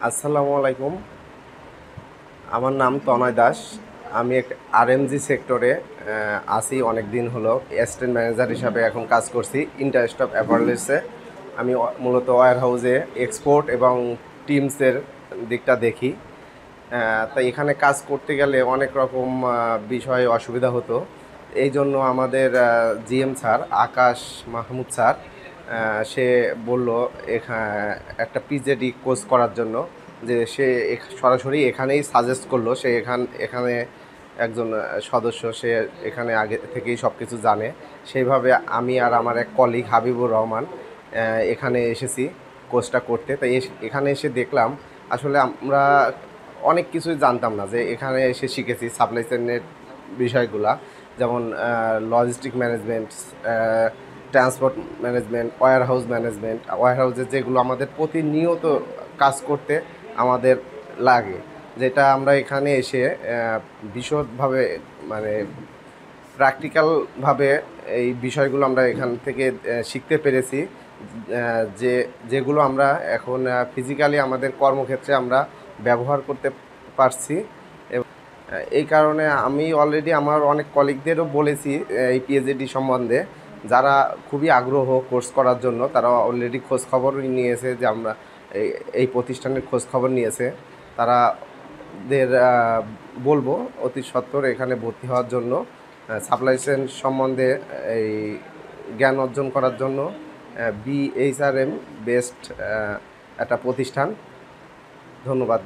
আসসালামু আলাইকুম। আমার নাম তনয় দাস। আমি এক আরএমজি সেক্টরে আছি অনেক দিন হলো। অ্যাসিস্ট্যান্ট ম্যানেজার হিসাবে এখন কাজ করছি ইন্টারস্টপ অ্যাপারেলসে। আমি মূলত ওয়্যার হাউসে এক্সপোর্ট এবং টিমসের দিকটা দেখি। তাই এখানে কাজ করতে গেলে অনেক রকম বিষয়ে অসুবিধা হতো। এই জন্য আমাদের জিএম স্যার আকাশ মাহমুদ স্যার সে বলল একটা পিজেডি কোর্স করার জন্য, যে সে সরাসরি এখানেই সাজেস্ট করলো। সে এখানে একজন সদস্য, সে এখানে আগে থেকেই সব কিছু জানে। সেইভাবে আমি আর আমার এক কলিগ হাবিবুর রহমান এখানে এসেছি কোর্সটা করতে। তাই এখানে এসে দেখলাম আসলে আমরা অনেক কিছুই জানতাম না, যে এখানে এসে শিখেছি সাপ্লাই চেনের বিষয়গুলা, যেমন logistic management, transport management, warehouse management. ওয়্যার হাউসে যেগুলো আমাদের প্রতিনিয়ত কাজ করতে আমাদের লাগে, যেটা আমরা এখানে এসে বিশদভাবে, মানে প্র্যাকটিক্যালভাবে এই বিষয়গুলো আমরা এখান থেকে শিখতে পেরেছি। যেগুলো আমরা এখন ফিজিক্যালি আমাদের কর্মক্ষেত্রে আমরা ব্যবহার করতে পারছি। এবং এই কারণে আমি অলরেডি আমার অনেক কলিগদেরও বলেছি এই পিএইচডি সম্বন্ধে, যারা খুবই আগ্রহ কোর্স করার জন্য। তারা অলরেডি খোঁজ খবর নিয়েছে, যে আমরা এই প্রতিষ্ঠানের খোঁজ খবর নিয়েছে। তারা দের বলবো অতি সত্বর এখানে ভর্তি হওয়ার জন্য, সাপ্লাই চেইন সম্বন্ধে এই জ্ঞান অর্জন করার জন্য। বিএইচআরএম বেস্ট একটা প্রতিষ্ঠান। ধন্যবাদ।